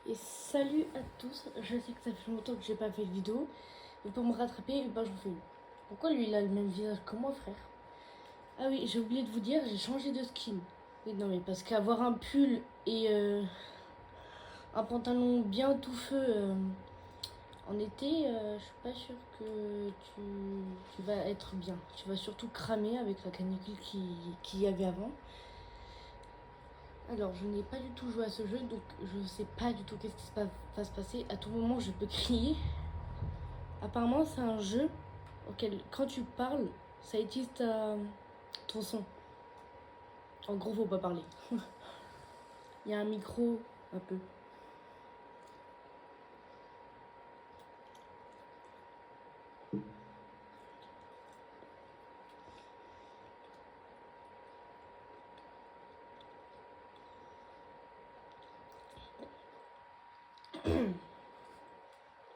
Et salut à tous, je sais que ça fait longtemps que j'ai pas fait de vidéo, et pour me rattraper, j'en fais une. Pourquoi lui il a le même visage que moi, frère? Ah oui, j'ai oublié de vous dire, j'ai changé de skin. Oui, non mais parce qu'avoir un pull et un pantalon bien tout feu en été, je suis pas sûre que tu vas être bien. Tu vas surtout cramer avec la canicule qu'il y avait avant. Alors, je n'ai pas du tout joué à ce jeu, donc je sais pas du tout qu'est-ce qui va se passer. À tout moment, je peux crier. Apparemment, c'est un jeu auquel, quand tu parles, ça utilise ton son. En gros, faut pas parler. Il y a un micro, un peu.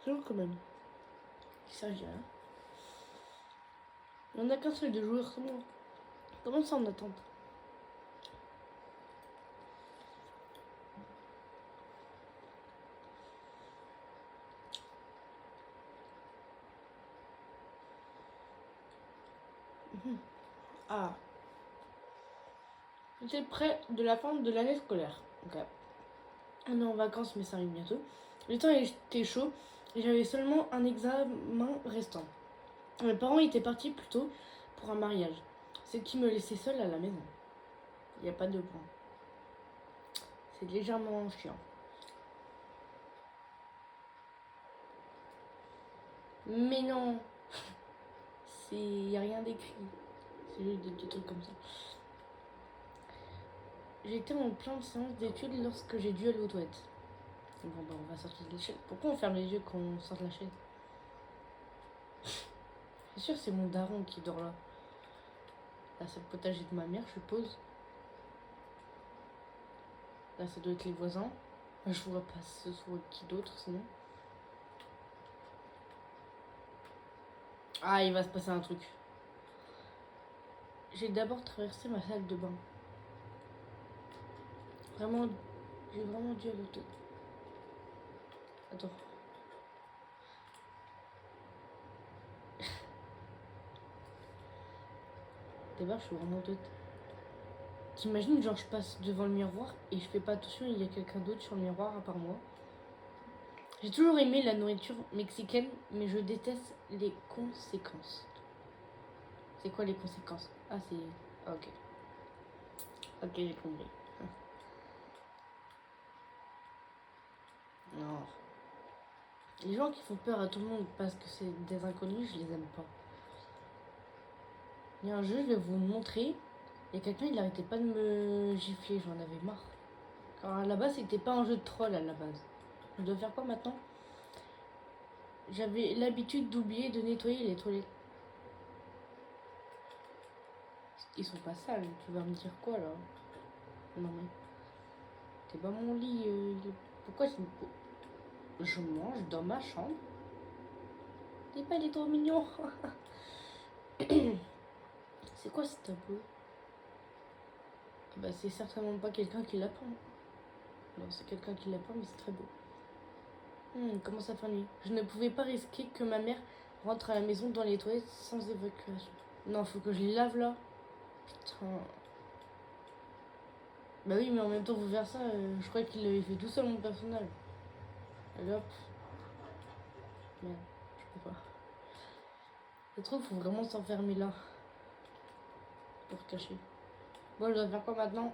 C'est long quand même. Ça, je dis rien. On n'a qu'un seul de joueurs, comment ça en attente? Ah, c'est près de la fin de l'année scolaire. Ok. On est en vacances, mais ça arrive bientôt. Le temps était chaud et j'avais seulement un examen restant. Mes parents étaient partis plus tôt pour un mariage, ce qui me laissait seule à la maison. Il n'y a pas de point. C'est légèrement chiant. Mais non, il n'y a rien d'écrit. C'est juste des petits trucs comme ça. J'étais en pleine séance d'études lorsque j'ai dû aller aux toilettes. Bon, bah, on va sortir de l'échelle. Pourquoi on ferme les yeux quand on sort de la chaise? C'est sûr, c'est mon daron qui dort là. Là, c'est le potager de ma mère, je suppose. Là, ça doit être les voisins. Je vois pas ce soit qui d'autre sinon. Ah, il va se passer un truc. J'ai d'abord traversé ma salle de bain. Vraiment, j'ai vraiment dû aller aux toilettes. Attends. D'abord, je suis vraiment aux toilettes. T'imagines, genre, je passe devant le miroir et je fais pas attention, il y a quelqu'un d'autre sur le miroir à part moi. J'ai toujours aimé la nourriture mexicaine, mais je déteste les conséquences. C'est quoi les conséquences? Ah, c'est... Ah, ok. Ok, j'ai compris. Non. Les gens qui font peur à tout le monde parce que c'est des inconnus, je les aime pas. Il y a un jeu, je vais vous montrer. Il y a quelqu'un, il arrêtait pas de me gifler, j'en avais marre. Alors à la base, c'était pas un jeu de troll à la base. Je dois faire quoi maintenant? J'avais l'habitude d'oublier de nettoyer les toilettes. Ils sont pas sales, tu vas me dire quoi là? Non mais, t'es pas mon lit. Pourquoi je mange dans ma chambre? T'es pas, il est trop mignon. C'est quoi ce tableau? Ah bah c'est certainement pas quelqu'un qui l'a peint. Non, c'est quelqu'un qui l'a peint, mais c'est très beau. Comment ça fait nuit? Je ne pouvais pas risquer que ma mère rentre à la maison dans les toilettes sans évacuation. Non, faut que je les lave là. Putain. Bah oui, mais en même temps, vous faire ça, je crois qu'il l'avait fait tout seul, mon personnage. Allez hop. Merde, je peux pas. Je trouve qu'il faut vraiment s'enfermer là. Pour cacher. Bon, je dois faire quoi maintenant?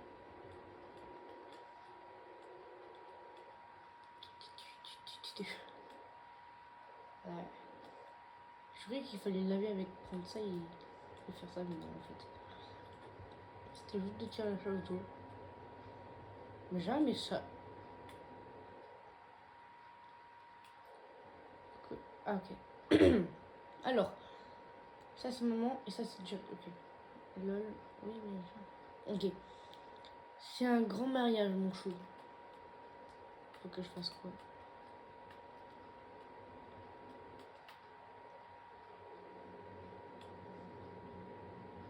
Ouais. Je croyais qu'il fallait laver avec prendre ça et faire ça, mais non, en fait. C'était juste de tirer la chose autour. Mais jamais ça. Ah, ok. Alors, ça c'est maman et ça c'est Jack. Ok. Lol. Oui, mais. Ok. C'est un grand mariage, mon chou. Faut que je fasse quoi?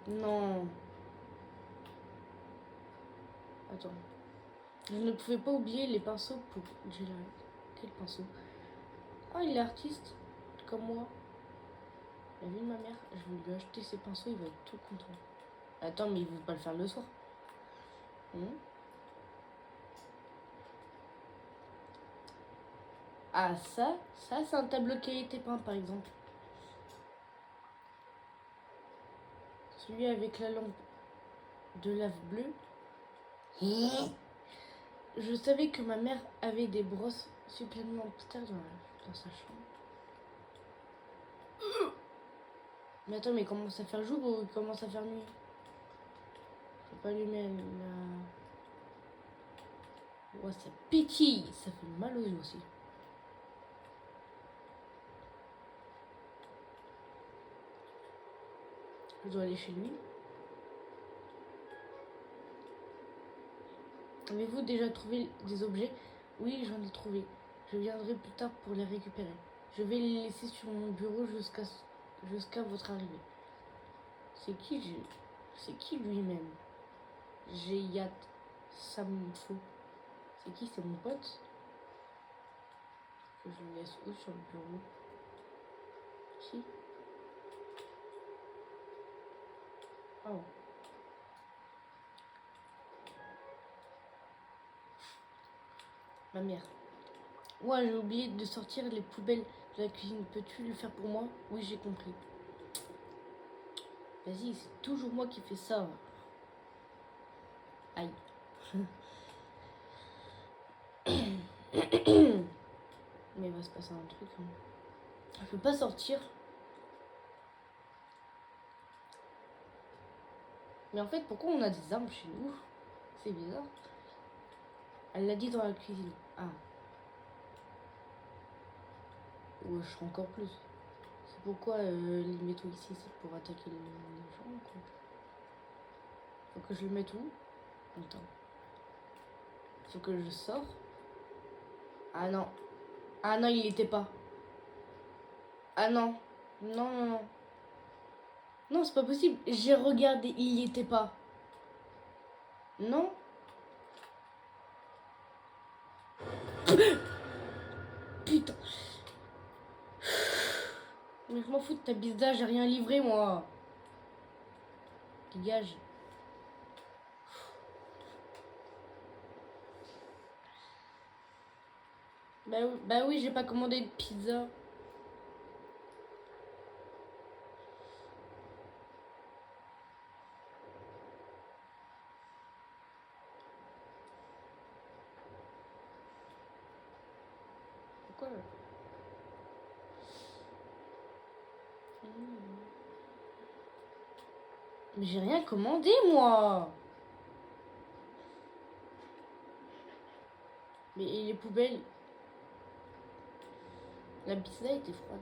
Non. Attends. Je ne pouvais pas oublier les pinceaux pour Jella. Quel pinceau? Ah, il est artiste, comme moi. La vie de ma mère, je vais lui acheter ses pinceaux, il va être tout content. Attends, mais il veut pas le faire le soir. Ah, ça c'est un tableau qui a été peint, par exemple. Celui avec la lampe de lave bleue. Je savais que ma mère avait des brosses supplémentaires dans sa chambre. Mais attends, mais il commence à faire jour ou il commence à faire nuit? Je vais pas allumer la... Ouais, ça pétille, ça fait mal aux yeux aussi. Je dois aller chez lui. Avez-vous déjà trouvé des objets? Oui, j'en ai trouvé. Je viendrai plus tard pour les récupérer. Je vais les laisser sur mon bureau jusqu'à votre arrivée. C'est qui lui-même? Jeyat Samfo. C'est qui? C'est mon pote? Que je le laisse où sur le bureau? Si. Oh. Ma mère. Ouais, j'ai oublié de sortir les poubelles de la cuisine. Peux-tu le faire pour moi? Oui, j'ai compris. Vas-y, c'est toujours moi qui fais ça. Aïe. Mais il va se passer un truc. Hein. Je peux pas sortir. Mais en fait, pourquoi on a des armes chez nous? C'est bizarre. Elle l'a dit dans la cuisine. Ah. Ouais, je serai encore plus. C'est pourquoi les métaux ici, c'est pour attaquer les gens, quoi. Faut que je le mette où? Attends. Faut que je sors. Ah non. Ah non, il était pas. Ah non. Non, non, non. Non, c'est pas possible. J'ai regardé, il y était pas. Non. Putain. Mais je m'en fous de ta bizarre, j'ai rien livré, moi. Dégage. Bah oui, j'ai pas commandé de pizza. Pourquoi? Mais j'ai rien commandé, moi. Mais et les poubelles? La pizza était froide.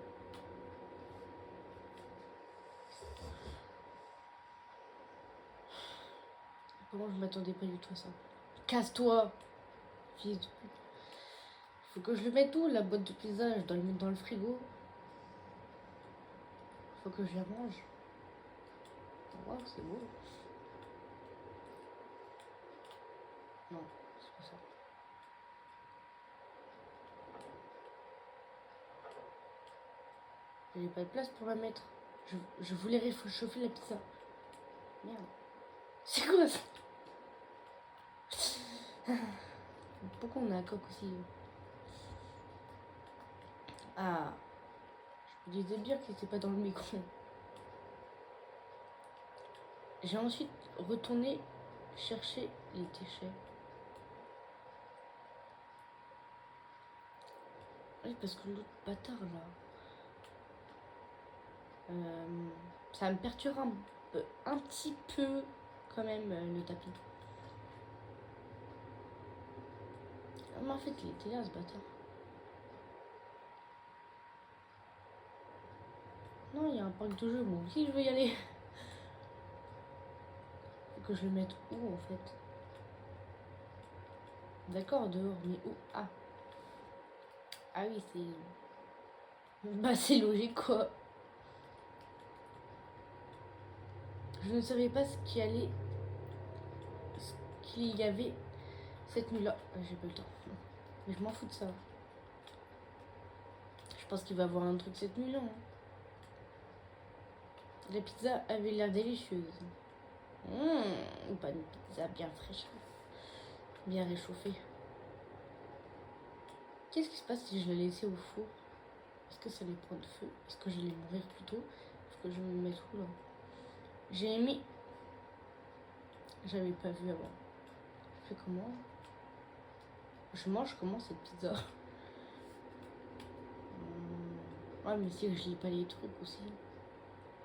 Comment je m'attendais pas du tout à ça? Casse-toi, fils de pute. Faut que je le mette où, la boîte de pizza? Je dois le mettre dans le frigo. Faut que je la mange. Wow, c'est beau. Non, c'est pas ça. J'avais pas de place pour la mettre. Je voulais réchauffer la pizza. Merde. C'est quoi ça? Pourquoi on a un coq aussi? Ah. Je me disais bien que c'était pas dans le micro. J'ai ensuite retourné chercher les déchets. Oui, parce que l'autre bâtard là. Ça me perturbe un petit peu quand même le tapis. Ah, mais en fait, il était là ce bâtard. Non, il y a un parc de jeux, moi aussi je veux y aller. Faut que je le mette où en fait? D'accord, dehors, mais où? Ah. Ah oui, c'est... Bah c'est logique quoi. Je ne savais pas ce qu'il y avait Cette nuit-là, j'ai pas le temps. Mais je m'en fous de ça. Je pense qu'il va avoir un truc cette nuit-là. Hein. La pizza avait l'air délicieuse. Pas une pizza bien fraîche. Bien réchauffée. Qu'est-ce qui se passe si je la laissais au four? Est-ce que ça allait prendre feu? Est-ce que j'allais mourir plus tôt? Est-ce que je vais me mettre où là? J'ai mis... J'avais pas vu avant. Je fais comment? Je mange comment cette pizza? Ouais, mais si je lis pas les trucs aussi.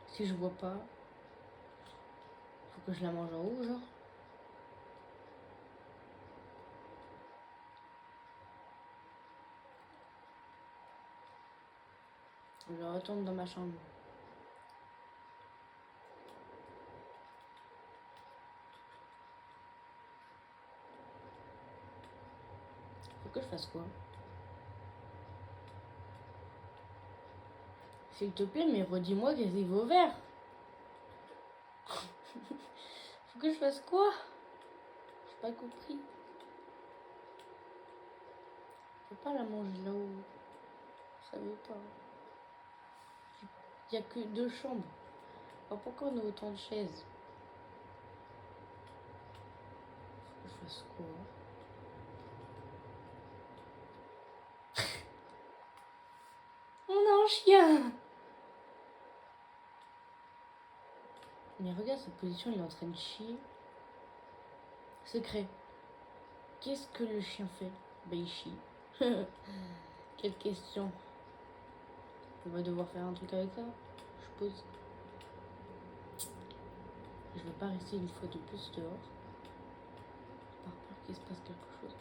Si je vois pas, faut que je la mange en haut, genre. Je retourne dans ma chambre. Faut que je fasse quoi? S'il te plaît, mais redis-moi qu'est-ce qu'il faut faire. Faut que je fasse quoi? J'ai pas compris. Je peux pas la manger là-haut. Je savais pas. Il y a que 2 chambres. Alors pourquoi on a autant de chaises? Faut que je fasse quoi? On a un chien! Mais regarde cette position, il est en train de chier. Secret. Qu'est-ce que le chien fait? Ben il chie. Quelle question. On va devoir faire un truc avec ça, je suppose. Je vais pas rester une fois de plus dehors. Par peur qu'il se passe quelque chose.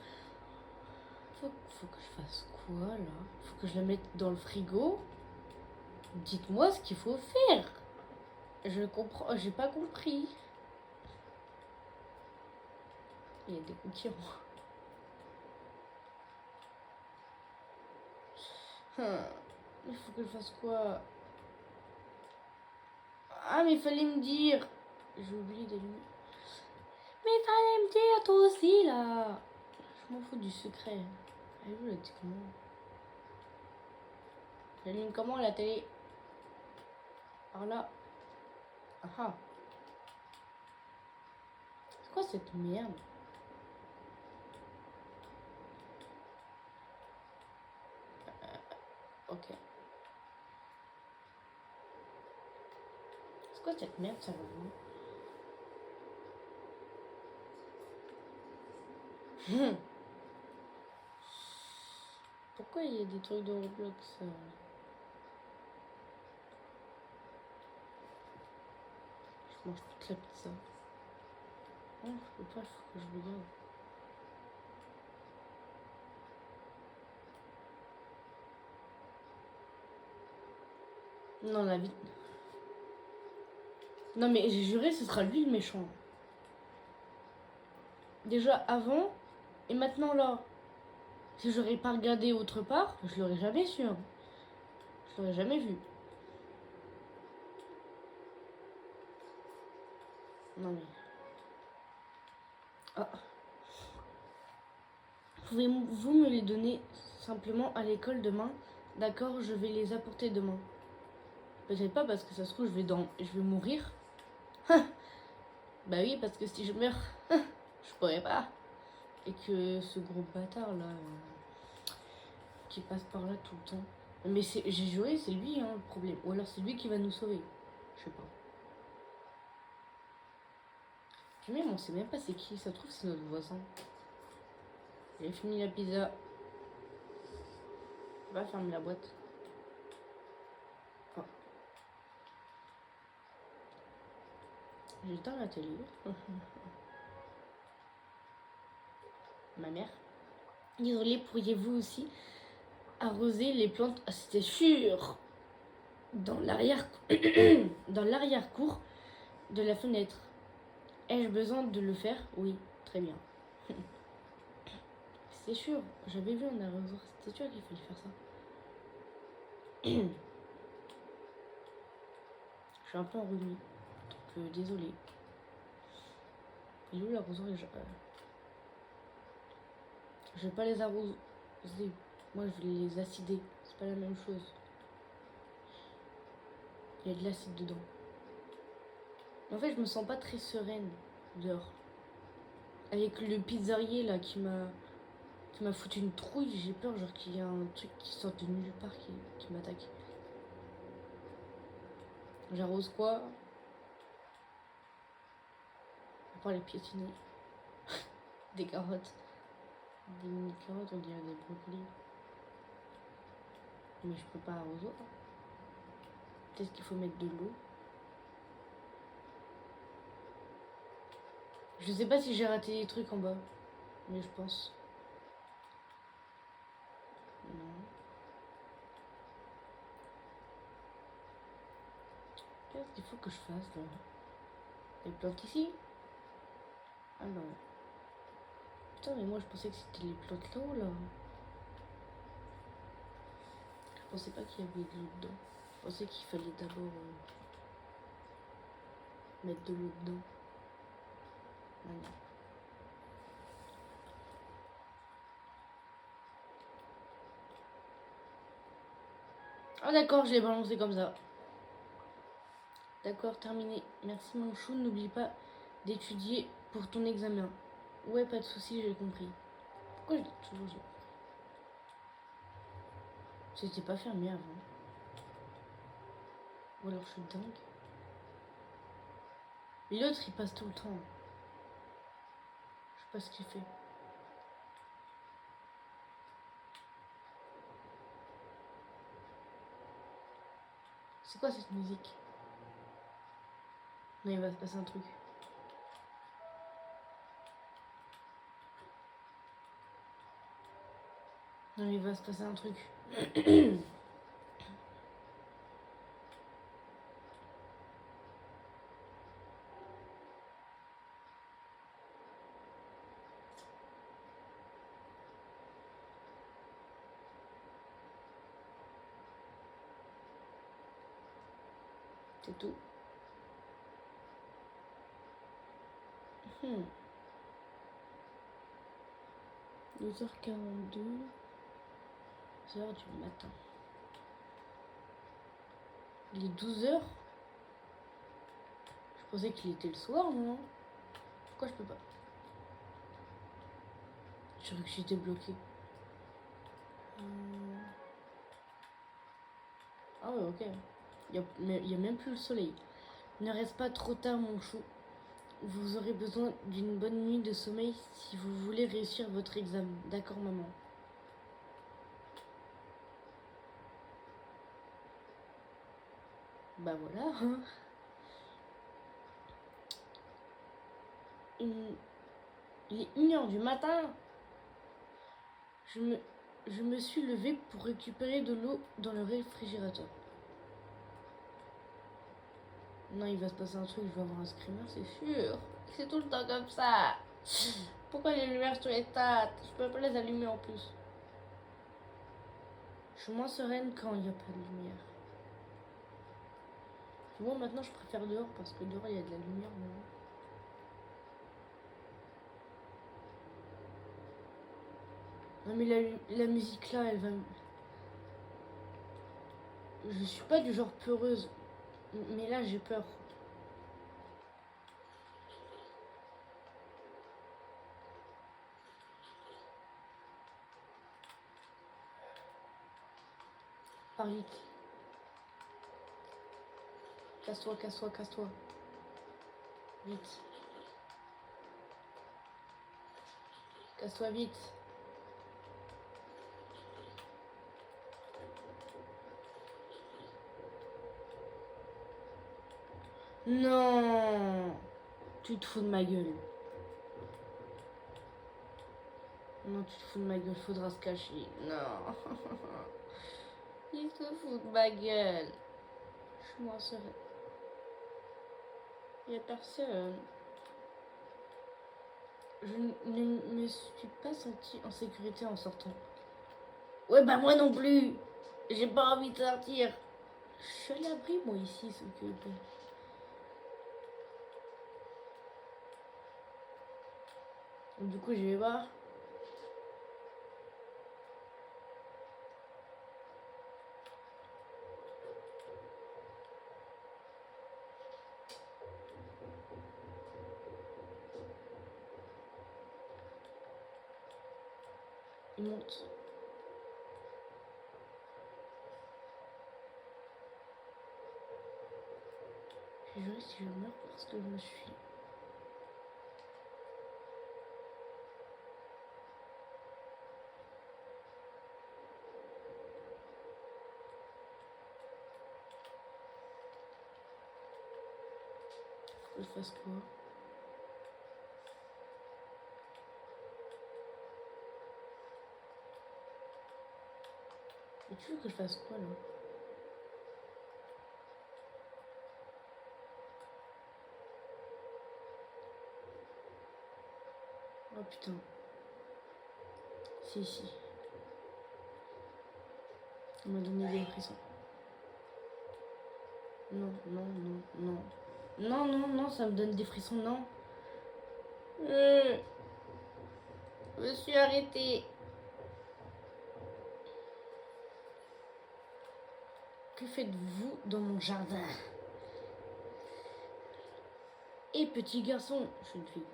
Faut que je fasse quoi là? Faut que je la mette dans le frigo? Dites-moi ce qu'il faut faire. Je comprends, j'ai pas compris. Il y a des concurrents. Il faut que je fasse quoi? Ah mais il fallait me dire. J'ai oublié d'allumer. Mais il fallait me dire toi aussi là. Je m'en fous du secret. Elle veut la dit comment? J'allume comment la télé? Par là. Ah. C'est quoi cette merde? Ok. C'est quoi cette merde, ça va vous? Pourquoi il y a des trucs de Roblox? Je mange toute la pizza. Non, je peux pas, il faut que je regarde. Non, la vie. Non, mais j'ai juré, ce sera lui le méchant. Déjà avant et maintenant là. Si j'aurais pas regardé autre part, je l'aurais jamais su. Hein. Je l'aurais jamais vu. Non mais. Ah. Pouvez-vous me les donner simplement à l'école demain? D'accord, je vais les apporter demain. Peut-être pas parce que ça se trouve je vais mourir. Bah oui, parce que si je meurs, je pourrais pas. Et que ce gros bâtard là qui passe par là tout le temps. Mais j'ai juré, c'est lui hein, le problème. Ou alors c'est lui qui va nous sauver. Je sais pas. Puis même on sait même pas c'est qui. Ça se trouve c'est notre voisin. J'ai fini la pizza. On va fermer la boîte. Oh. J'éteins la télé. Ma mère. Désolée, pourriez-vous aussi arroser les plantes? Ah, c'était sûr. Dans l'arrière dans l'arrière-cour de la fenêtre. Ai-je besoin de le faire? Oui, très bien. C'est sûr, j'avais vu un arroseur, c'était sûr qu'il fallait faire ça. Je suis un peu enrhumée, donc désolée. Il est où l'arroseur? Je vais pas les arroser. Moi, je vais les acider. C'est pas la même chose. Il y a de l'acide dedans. En fait, je me sens pas très sereine dehors. Avec le pizzerier là qui m'a foutu une trouille, j'ai peur genre qu'il y a un truc qui sort de nulle part qui m'attaque. J'arrose quoi? À part les piétiner. Des carottes. Des mini carottes, on dirait des brocolis. Mais je peux pas arroser. Peut-être qu'il faut mettre de l'eau. Je sais pas si j'ai raté des trucs en bas. Mais je pense. Non. Qu'est-ce qu'il faut que je fasse là? Les plantes ici? Ah non. Putain, mais moi je pensais que c'était les plantes là-haut là. Je pensais pas qu'il y avait de l'eau dedans. Je pensais qu'il fallait d'abord mettre de l'eau dedans. Ah non. Ah d'accord, je l'ai balancé comme ça. D'accord, terminé. Merci mon chou, n'oublie pas d'étudier pour ton examen. Ouais, pas de soucis, j'ai compris. Pourquoi je dis toujours j'ai compris? C'était pas fermé avant. Ou alors je suis dingue. Mais l'autre il passe tout le temps. Je sais pas ce qu'il fait. C'est quoi cette musique? Non, il va se passer un truc. Non, il va se passer un truc. C'est tout. 12h42. 12h du matin. Il est 12h. Je pensais qu'il était le soir, non? Pourquoi je peux pas? Je croyais que j'étais bloqué. Ah ouais, ok. Il y a même plus le soleil. Ne reste pas trop tard, mon chou. Vous aurez besoin d'une bonne nuit de sommeil si vous voulez réussir votre examen. D'accord, maman? Bah voilà. Hein. Il est 1h du matin. Je me suis levée pour récupérer de l'eau dans le réfrigérateur. Non, il va se passer un truc, je vais avoir un screamer, c'est sûr. C'est tout le temps comme ça. Pourquoi les lumières sont éteintes? Je peux pas les allumer en plus. Je suis moins sereine quand il n'y a pas de lumière. Moi maintenant je préfère dehors parce que dehors il y a de la lumière. Non mais la musique là, elle va... Je suis pas du genre peureuse. Mais là j'ai peur. Pars vite. Casse-toi, casse-toi, casse-toi. Vite. Casse-toi vite. Non. Tu te fous de ma gueule. Non, tu te fous de ma gueule, faudra se cacher. Non. Il se fout de ma gueule. Je suis moins sereine. Il n'y a personne. Je ne me suis pas sentie en sécurité en sortant. Ouais, bah moi non plus. J'ai pas envie de sortir. Je suis à l'abri, moi, ici, ce que... Du coup, je vais voir. Monte. Je jure, si je meurs parce que je me suis... Faut que je fasse quoi? Et tu veux que je fasse quoi là? Oh putain. C'est ici. On m'a donné des frissons. Non, non, non, non. Non, non, non, ça me donne des frissons, non. Je me suis arrêtée. Que faites-vous dans mon jardin? Et petit garçon, jeune fille,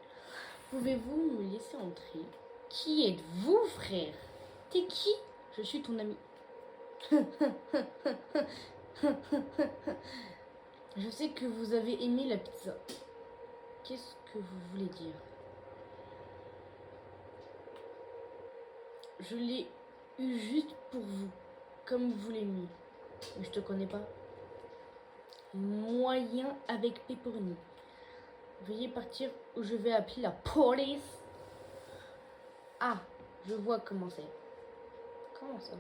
pouvez-vous me laisser entrer? Qui êtes-vous, frère? T'es qui? Je suis ton ami. Je sais que vous avez aimé la pizza. Qu'est-ce que vous voulez dire? Je l'ai eu juste pour vous, comme vous l'aimiez. Mais je te connais pas. Moyen avec pepperoni. Veuillez partir ou je vais appeler la police. Ah, je vois comment c'est. Comment ça?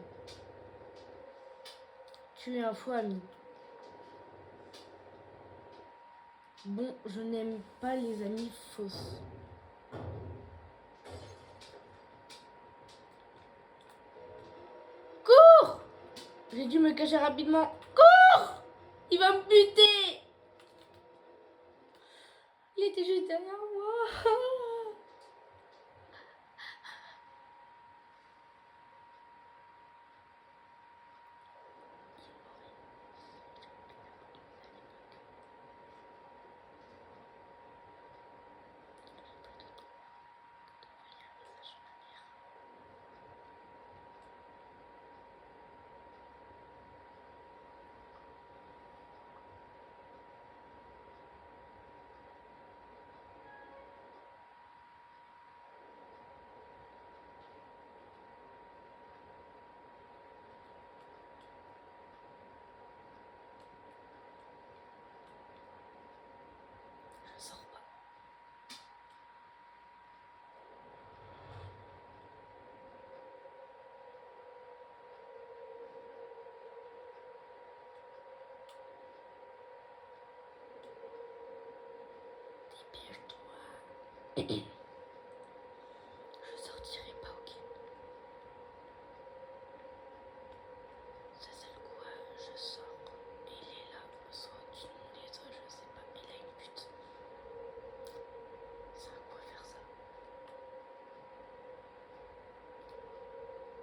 Tu es un faux ami. Bon, je n'aime pas les amis fausses. Cours! J'ai dû me cacher rapidement. Cours! Il va me buter! Il était juste derrière moi. Je sors pas. Dépêche-toi. Je sortirai pas, ok? Ça c'est le quoi? Je sors. Et il est là, soit au-dessus de mon lit, soit je sais pas. Il a une pute. Ça à quoi faire ça?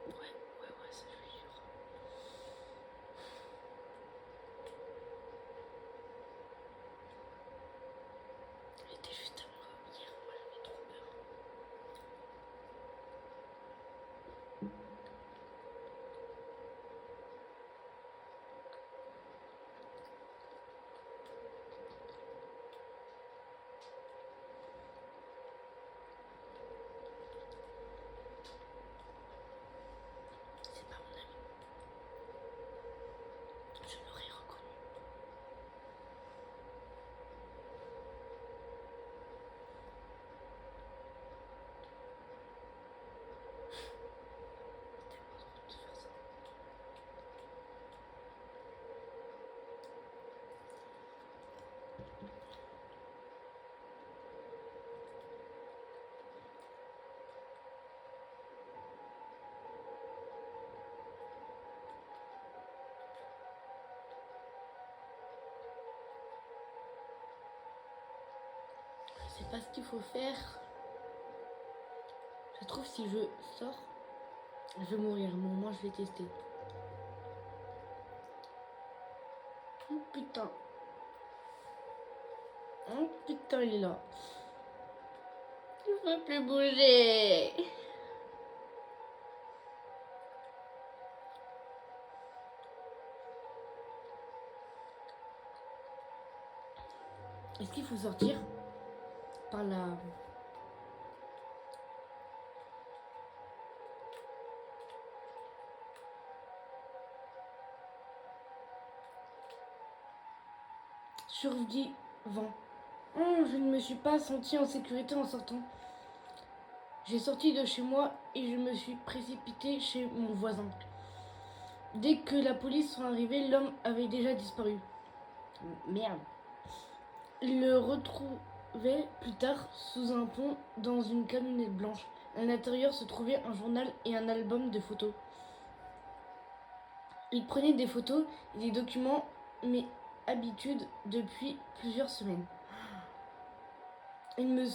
Ouais, ça je suis sûre. Il était juste à moi hier, moi j'avais trop peur. C'est pas mon ami. Je l'aurais reconnu. C'était pas drôle de faire ça. Je sais pas ce qu'il faut faire. Je trouve si je sors, je vais mourir. Mais au moins je vais tester. Oh putain. Oh putain, il est là. Je peux plus bouger. Est-ce qu'il faut sortir par la... Survivant. Oh, je ne me suis pas sentie en sécurité en sortant. J'ai sorti de chez moi et je me suis précipitée chez mon voisin. Dès que la police sont arrivés, l'homme avait déjà disparu. Merde. Il le retrouvait plus tard sous un pont dans une camionnette blanche. À l'intérieur se trouvait un journal et un album de photos. Il prenait des photos et des documents, mais habitude depuis plusieurs semaines. Il me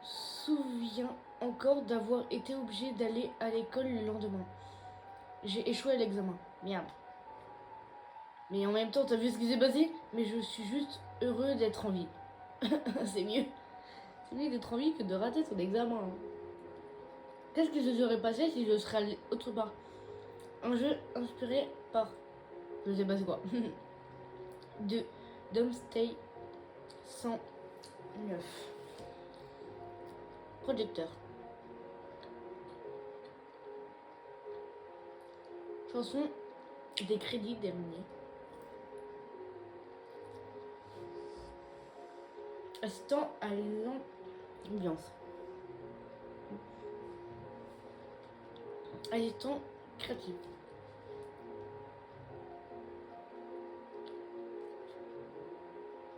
souvient encore d'avoir été obligé d'aller à l'école le lendemain. J'ai échoué à l'examen. Merde. Mais en même temps, t'as vu ce qui s'est passé? Mais je suis juste heureux d'être en vie. C'est mieux. C'est mieux d'être en vie que de rater son examen. Qu'est-ce qui se serait passé si je serais allé autre part? Un jeu inspiré par... Je sais pas c'est quoi. De Domestay 109. Projecteur. Chanson des crédits derniers. Assistant à l'ambiance. Assistant créatif.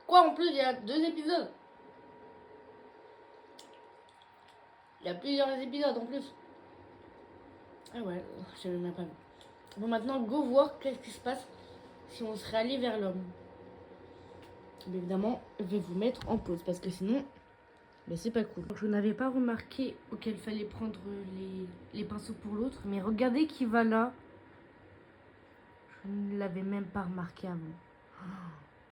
Quoi en plus il y a 2 épisodes. Il y a plusieurs épisodes en plus. Ah ouais, je n'ai même pas vu. Bon maintenant go voir qu'est-ce qui se passe si on serait allé vers l'homme. Mais évidemment, je vais vous mettre en pause parce que sinon, ben, c'est pas cool. Je n'avais pas remarqué auquel fallait prendre les pinceaux pour l'autre. Mais regardez qui va là. Je ne l'avais même pas remarqué avant.